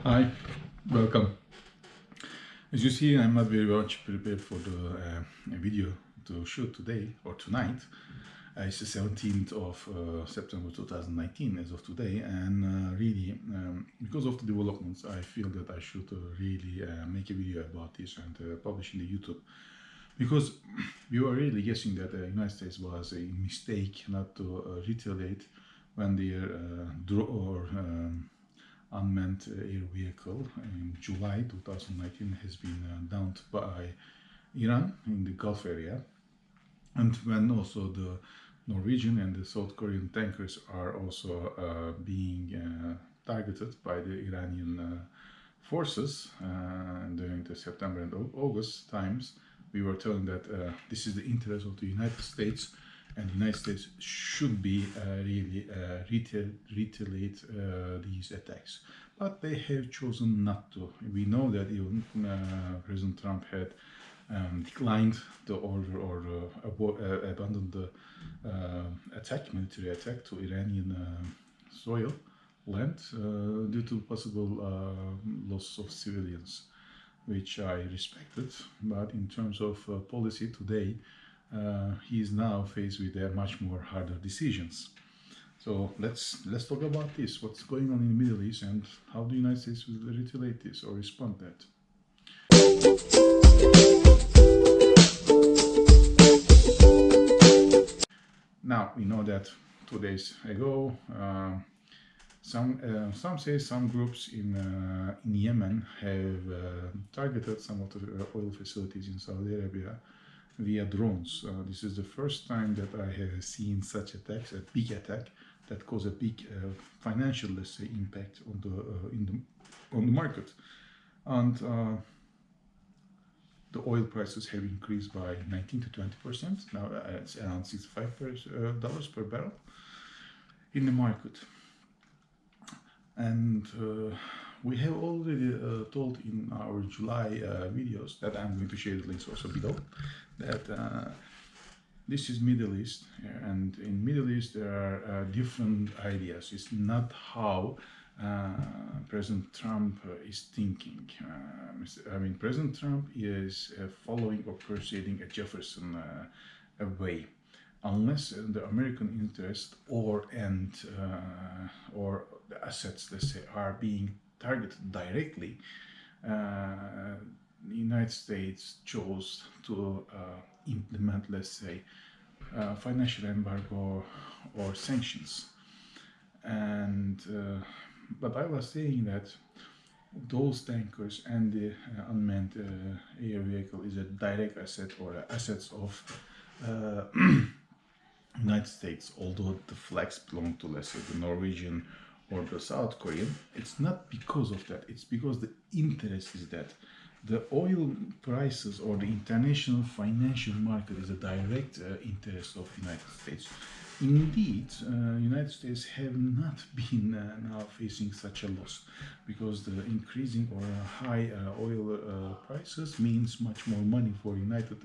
Hi, welcome. As you see, I'm not very much prepared for the video to shoot today or tonight. It's the 17th of September 2019 as of today, and really, because of the developments, I feel that I should really make a video about this and publish in the YouTube. Because we were really guessing that the United States was a mistake not to retaliate when their unmanned air vehicle in July 2019 has been downed by Iran in the Gulf area, and when also the Norwegian and the South Korean tankers are also being targeted by the Iranian forces during the September and August times. We were telling that this is the interest of the United States, and the United States should be really retaliate these attacks. But they have chosen not to. We know that even President Trump had declined the order or abandoned the military attack to Iranian soil, land, due to possible loss of civilians, which I respected. But in terms of policy today, he is now faced with much more harder decisions. So let's talk about this. What's going on in the Middle East and how the United States will retaliate this or respond that. Now we know that 2 days ago, some say some groups in Yemen have targeted some of the oil facilities in Saudi Arabia via drones. This is the first time that I have seen such attacks, a big attack that caused a big financial, let's say, impact on the market. And the oil prices have increased by 19 to 20%. Now it's around $65 per barrel in the market. And we have already told in our July videos that I'm going to share the links also below, that this is Middle East, and in Middle East there are different ideas. It's not how President Trump is thinking. President Trump is following or persuading a Jefferson way. Unless the American interest or the assets, let's say, are being targeted directly, the United States chose to implement, let's say, financial embargo or sanctions. And but I was saying that those tankers and the unmanned air vehicle is a direct asset or assets of United States, although the flags belong to, let's say, the Norwegian or the South Korean. It's not because of that. It's because the interest is that the oil prices or the international financial market is a direct interest of the United States. Indeed, United States have not been now facing such a loss, because the increasing or high oil prices means much more money for United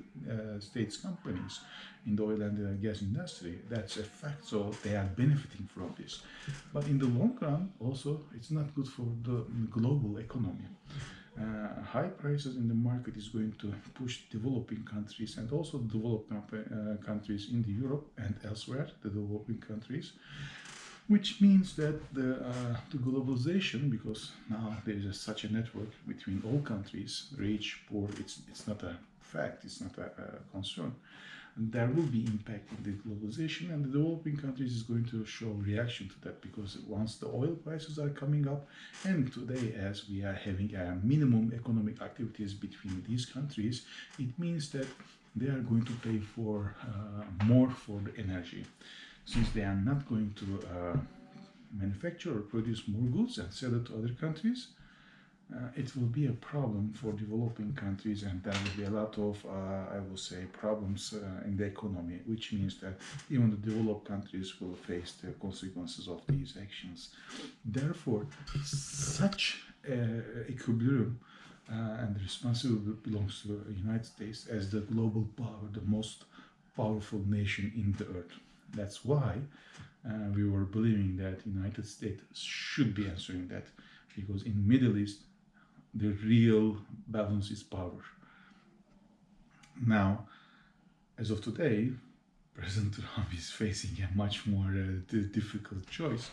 States companies in the oil and gas industry. That's a fact, so they are benefiting from this. But in the long run, also, it's not good for the global economy. High prices in the market is going to push developing countries and also developed countries in the Europe and elsewhere, the developing countries, which means that the globalization, because now there is such a network between all countries, rich, poor, it's not a fact, it's not a concern. And there will be impact in the globalization, and the developing countries is going to show reaction to that, because once the oil prices are coming up, and today as we are having a minimum economic activities between these countries, it means that they are going to pay for more for the energy, since they are not going to manufacture or produce more goods and sell it to other countries. It will be a problem for developing countries, and there will be a lot of, I will say, problems in the economy, which means that even the developed countries will face the consequences of these actions. Therefore, such equilibrium and responsibility belongs to the United States as the global power, the most powerful nation in the earth. That's why we were believing that United States should be answering that. because in Middle East, the real balance is power. Now, as of today, President Trump is facing a much more difficult choice,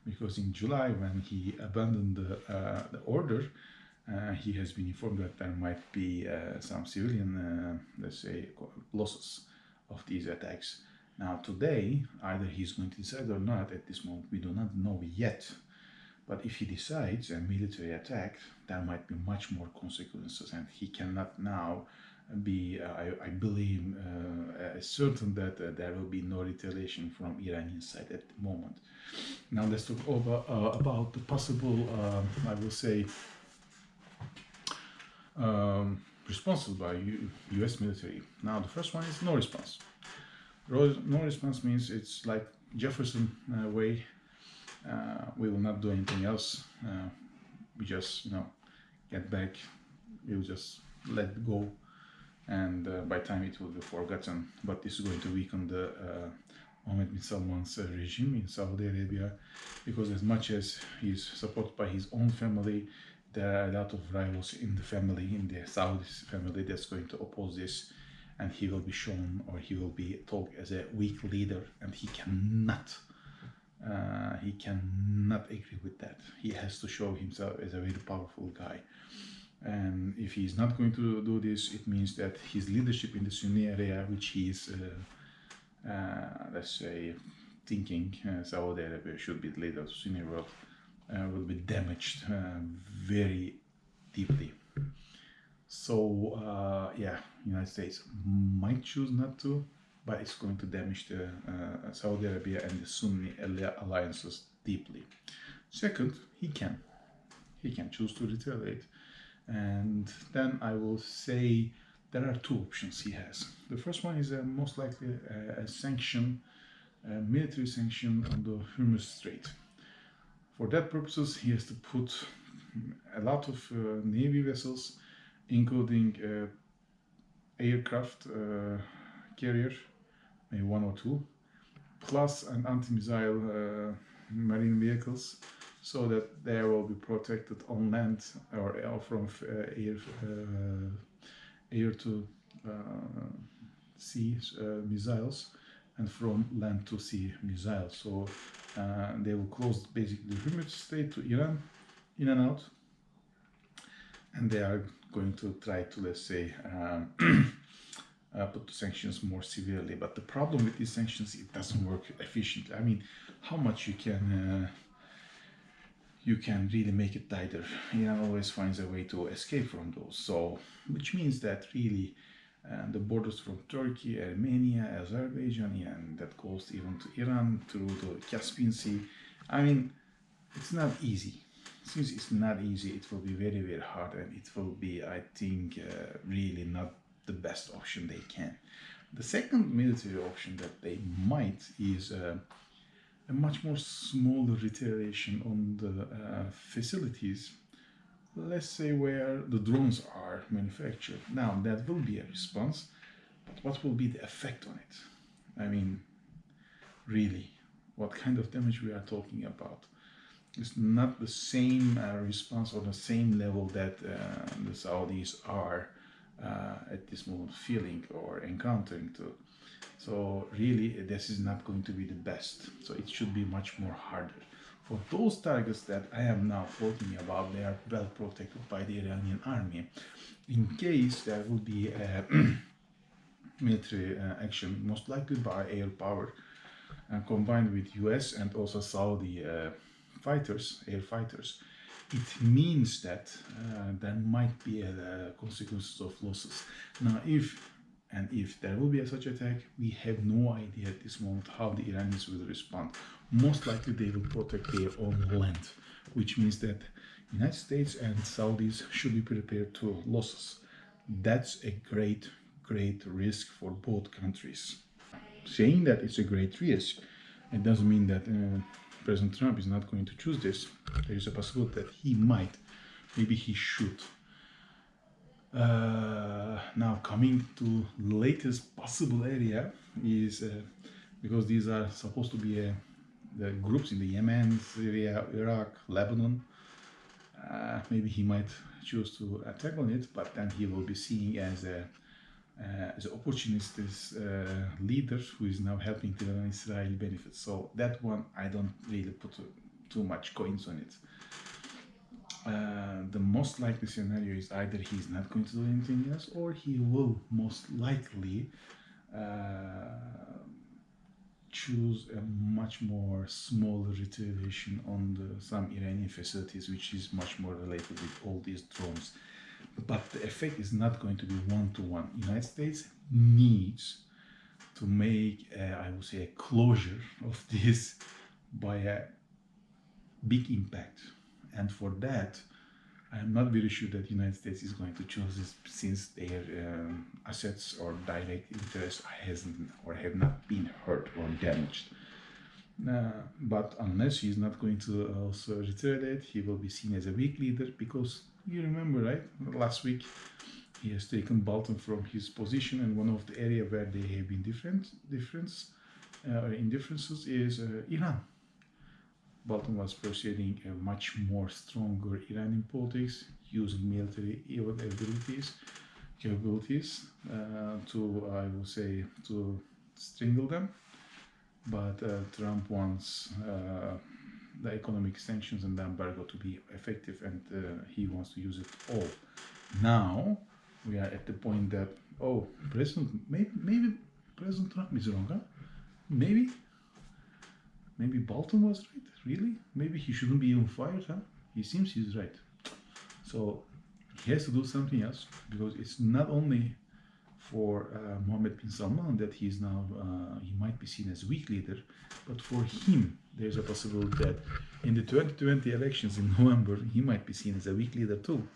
because in July, when he abandoned the order, he has been informed that there might be some civilian, let's say, losses of these attacks. Now today, either he's going to decide or not, at this moment we do not know yet. But if he decides a military attack, there might be much more consequences, and he cannot now be, I believe, certain that there will be no retaliation from Iranian side at the moment. Now let's talk about the possible, I will say, responses by US military. Now the first one is no response. No response means it's like Jefferson way. We will not do anything else. We just, get back. We'll just let it go, and by time it will be forgotten. But this is going to weaken the Muhammed bin Salman's regime in Saudi Arabia, because as much as he's supported by his own family, there are a lot of rivals in the family, in the Saudi family, that's going to oppose this, and he will be shown, or he will be told as a weak leader, and he cannot agree with that. He has to show himself as a very powerful guy. And if he's not going to do this, it means that his leadership in the Sunni area, which he is, let's say, thinking Saudi Arabia should be the leader of the Sunni world, will be damaged very deeply. So, United States might choose not to, but it's going to damage the Saudi Arabia and the Sunni alliances deeply. Second, he can choose to retaliate. And then I will say there are two options he has. The first one is most likely a sanction, a military sanction on the Hormuz Strait. For that purposes, he has to put a lot of Navy vessels, including aircraft carrier, maybe one or two, plus an anti-missile marine vehicles, so that they will be protected on land or from air to sea missiles, and from land to sea missiles. So they will close basically the Hormuz Strait to Iran, in and out, and they are going to try to, let's say, put the sanctions more severely. But the problem with these sanctions, it doesn't work efficiently. I mean, how much you can really make it tighter. Iran always finds a way to escape from those. So, which means that really the borders from Turkey, Armenia, Azerbaijan, and that goes even to Iran through the Caspian Sea. I mean, it's not easy. Since it's not easy, it will be very, very hard, and it will be, I think, really not the best option they can. The second military option that they might is a much more smaller retaliation on the facilities, let's say, where the drones are manufactured. Now, that will be a response, but what will be the effect on it? I mean, really, what kind of damage we are talking about? It's not the same response or the same level that the Saudis are at this moment feeling or encountering to. So really, this is not going to be the best. So it should be much more harder. For those targets that I am now talking about, they are well protected by the Iranian army. In case there will be a military action, most likely by air power, combined with US and also Saudi air fighters, it means that there might be consequences of losses. Now, if there will be such attack, we have no idea at this moment how the Iranians will respond. Most likely they will protect their own land, which means that United States and Saudis should be prepared to losses. That's a great risk for both countries. Saying that it's a great risk, it doesn't mean that President Trump is not going to choose this. There is a possibility that he might, maybe he should. Now, coming to latest possible area is because these are supposed to be the groups in the Yemen, Syria, Iraq, Lebanon. maybe he might choose to attack on it, but then he will be seen as an opportunist leader who is now helping to run Israeli benefits. So that one, I don't really put too much coins on it. The most likely scenario is either he's not going to do anything else, or he will most likely choose a much more smaller retaliation on some Iranian facilities, which is much more related with all these drones. But the effect is not going to be one-to-one. United States needs to make, I would say, a closure of this by a big impact. And for that, I am not very sure that the United States is going to choose this, since their assets or direct interest hasn't or have not been hurt or damaged. But unless he is not going to also retaliate, he will be seen as a weak leader, because you remember, right? Last week he has taken Bolton from his position, and one of the areas where they have been indifferences is Iran. Bolton was pursuing a much more stronger Iranian politics, using military capabilities to, I will say, to strangle them. But Trump wants the economic sanctions and the embargo to be effective, and he wants to use it all. Now we are at the point that, oh, maybe President Trump is wrong, huh? Maybe Bolton was right, really? Maybe he shouldn't be even fired, huh? He seems he's right. So he has to do something else, because it's not only for Muhammed bin Salman that he is now, he might be seen as a weak leader, but for him, there's a possibility that in the 2020 elections in November, he might be seen as a weak leader too.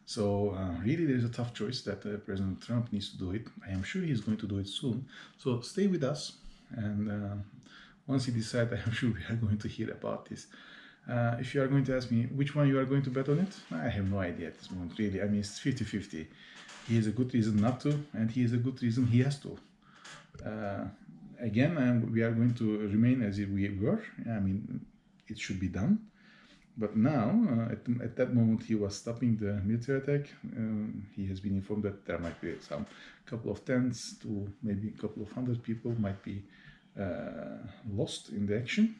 So really, there's a tough choice that President Trump needs to do it. I am sure he's going to do it soon. So stay with us, and once he decides, I am sure we are going to hear about this. If you are going to ask me which one you are going to bet on it, I have no idea at this moment, really. I mean, it's 50-50. He has a good reason not to, and he has a good reason he has to. Again, we are going to remain as if we were. I mean, it should be done. But now, at that moment, he was stopping the military attack. He has been informed that there might be some couple of tens to maybe a couple of hundred people might be lost in the action.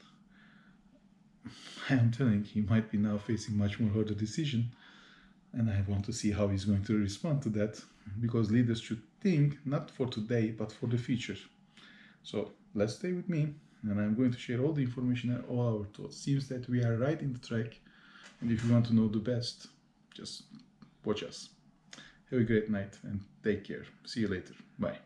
I am telling, he might be now facing much more harder decision, and I want to see how he's going to respond to that, because leaders should think not for today but for the future. So let's stay with me, and I'm going to share all the information and all our thoughts. Seems that we are right in the track, and if you want to know the best, just watch us. Have a great night and take care. See you later. Bye.